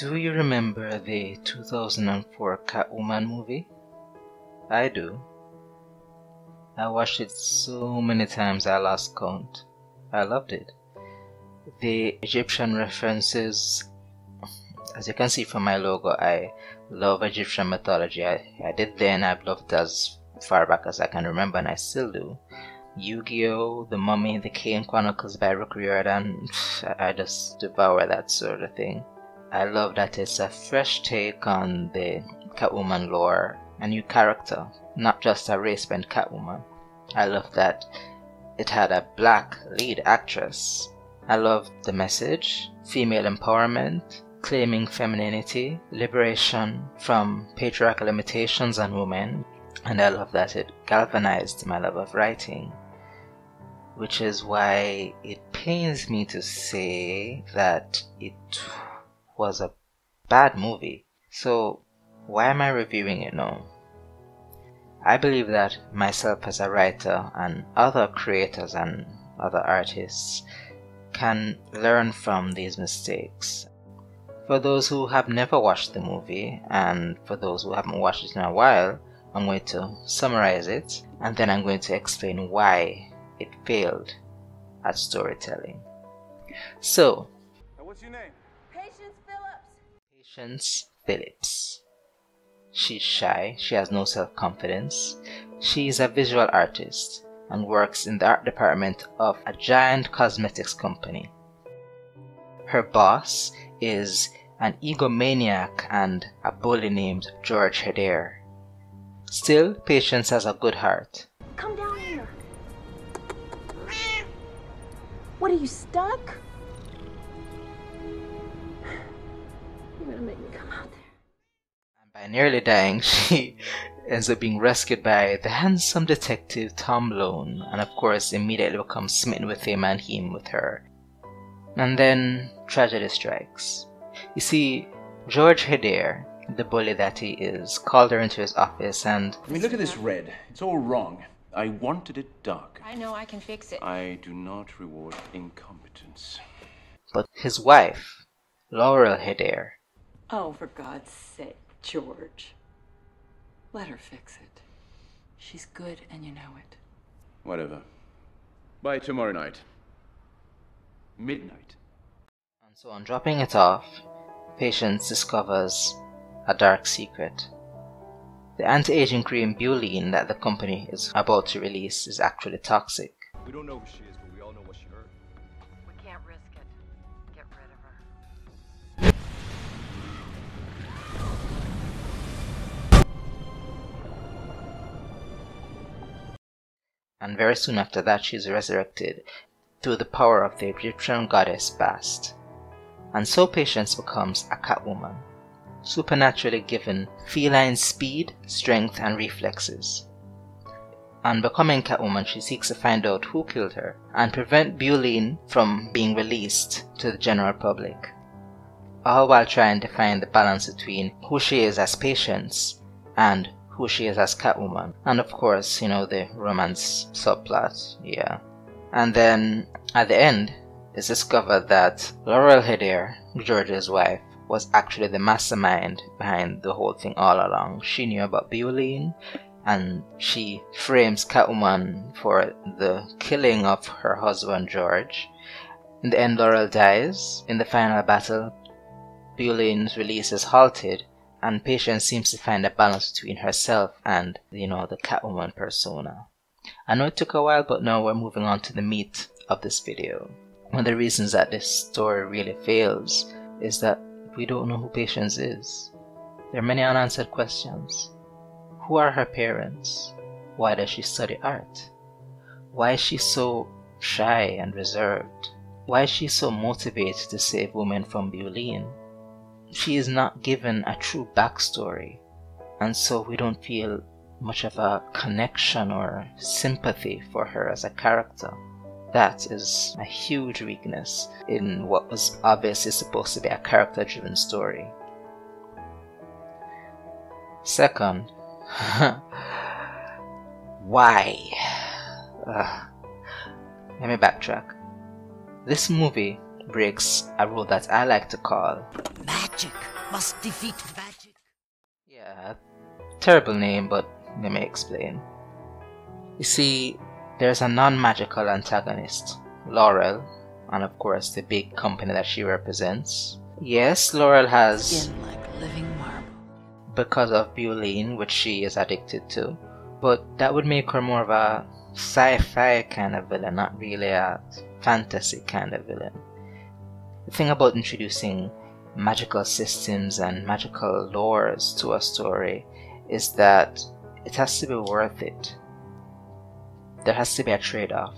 Do you remember the 2004 Catwoman movie? I do. I watched it so many times I lost count. I loved it. The Egyptian references, as you can see from my logo, I love Egyptian mythology. I did then, I've loved it as far back as I can remember, and I still do. Yu-Gi-Oh!, The Mummy, The Kane Chronicles by Rick Riordan, I just devour that sort of thing. I love that it's a fresh take on the Catwoman lore, a new character, not just a race-bent Catwoman. I love that it had a black lead actress. I love the message, female empowerment, claiming femininity, liberation from patriarchal limitations on women, and I love that it galvanized my love of writing, which is why it pains me to say that it was a bad movie. So why am I reviewing it now? I believe that myself as a writer and other creators and other artists can learn from these mistakes. For those who have never watched the movie, and for those who haven't watched it in a while, I'm going to summarize it, and then I'm going to explain why it failed at storytelling. So, what's your name? Patience Phillips. She's shy, she has no self-confidence. She is a visual artist and works in the art department of a giant cosmetics company. Her boss is an egomaniac and a bully named George Hedare. Still, Patience has a good heart. Come down here. What, are you stuck? You're gonna make me come out there. And by nearly dying, she ends up being rescued by the handsome detective Tom Lone, and of course immediately becomes smitten with him and him with her. And then tragedy strikes. You see, George Hedare, the bully that he is, called her into his office and... I mean, look at this red. It's all wrong. I wanted it dark. I know, I can fix it. I do not reward incompetence. But his wife, Laurel Hedare... Oh, for God's sake, George. Let her fix it. She's good and you know it. Whatever. By tomorrow night. Midnight. And so on dropping it off, Patience discovers a dark secret. The anti-aging cream Butylene that the company is about to release is actually toxic. We don't know who she is, but we all know what she heard. We can't risk it. Get rid of her. And very soon after that she is resurrected through the power of the Egyptian goddess Bast. And so Patience becomes a Catwoman, supernaturally given feline speed, strength, and reflexes. On becoming Catwoman, she seeks to find out who killed her and prevent Butylene from being released to the general public, all while trying to find the balance between who she is as Patience and who she is as Catwoman. And of course, you know, the romance subplot, yeah. And then, at the end, it's discovered that Laurel Hedare, George's wife, was actually the mastermind behind the whole thing all along. She knew about Butylene, and she frames Catwoman for the killing of her husband George. In the end, Laurel dies. In the final battle, Butylene's release is halted, and Patience seems to find a balance between herself and, you know, the Catwoman persona. I know it took a while, but now we're moving on to the meat of this video. One of the reasons that this story really fails is that we don't know who Patience is. There are many unanswered questions. Who are her parents? Why does she study art? Why is she so shy and reserved? Why is she so motivated to save women from Butylene? She is not given a true backstory, and so we don't feel much of a connection or sympathy for her as a character. That is a huge weakness in what was obviously supposed to be a character-driven story. Second, why? Let me backtrack. This movie breaks a rule that I like to call magic. must defeat magic. Yeah, terrible name, but let me explain. You see, there's a non-magical antagonist, Laurel, and of course the big company that she represents. Yes, Laurel has Skin like living marble. because of Bulene, which she is addicted to, but that would make her more of a sci-fi kind of villain, not really a fantasy kind of villain. The thing about introducing magical systems and magical lores to a story is that it has to be worth it. There has to be a trade-off.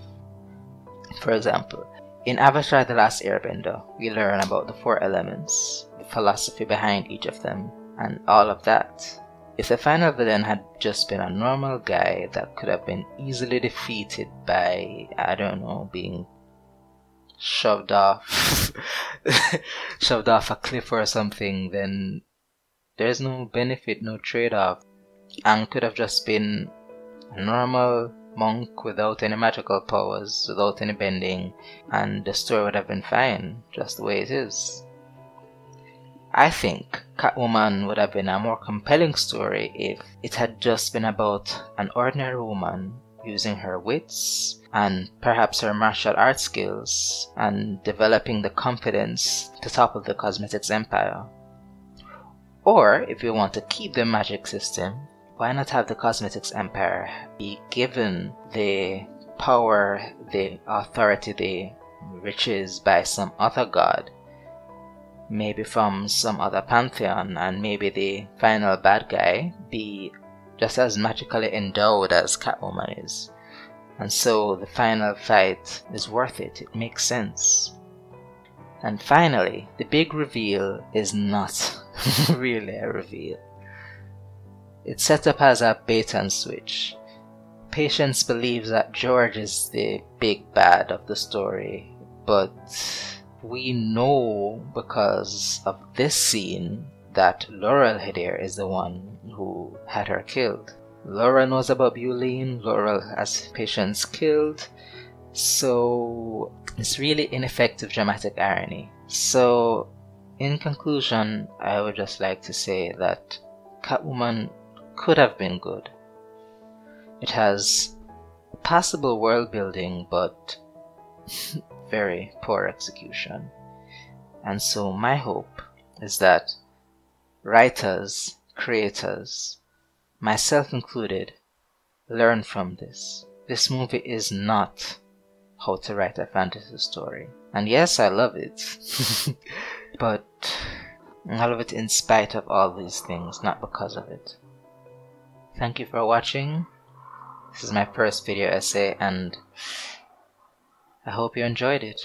For example, in Avatar: The Last Airbender, we learn about the 4 elements, the philosophy behind each of them, and all of that. If the final villain had just been a normal guy that could have been easily defeated by, I don't know, being shoved off shoved off a cliff or something, then there's no benefit, no trade-off. Aang could have just been a normal monk without any magical powers, without any bending, and the story would have been fine, just the way it is. I think Catwoman would have been a more compelling story if it had just been about an ordinary woman using her wits and perhaps her martial arts skills and developing the confidence to topple the cosmetics empire. Or if you want to keep the magic system, why not have the cosmetics empire be given the power, the authority, the riches by some other god, maybe from some other pantheon, and maybe the final bad guy be just as magically endowed as Catwoman is. And so the final fight is worth it, it makes sense. And finally, the big reveal is not really a reveal. It's set up as a bait and switch. Patience believes that George is the big bad of the story, but we know because of this scene that Laurel Hader is the one who had her killed. Laurel knows about Bulene, Laurel has Patience killed, so it's really ineffective dramatic irony. So in conclusion, I would just like to say that Catwoman could have been good. It has passable world building, but very poor execution. And so my hope is that writers, creators, myself included, learn from this. This movie is not how to write a fantasy story. And yes, I love it. But I love it in spite of all these things, not because of it. Thank you for watching. This is my first video essay, and I hope you enjoyed it.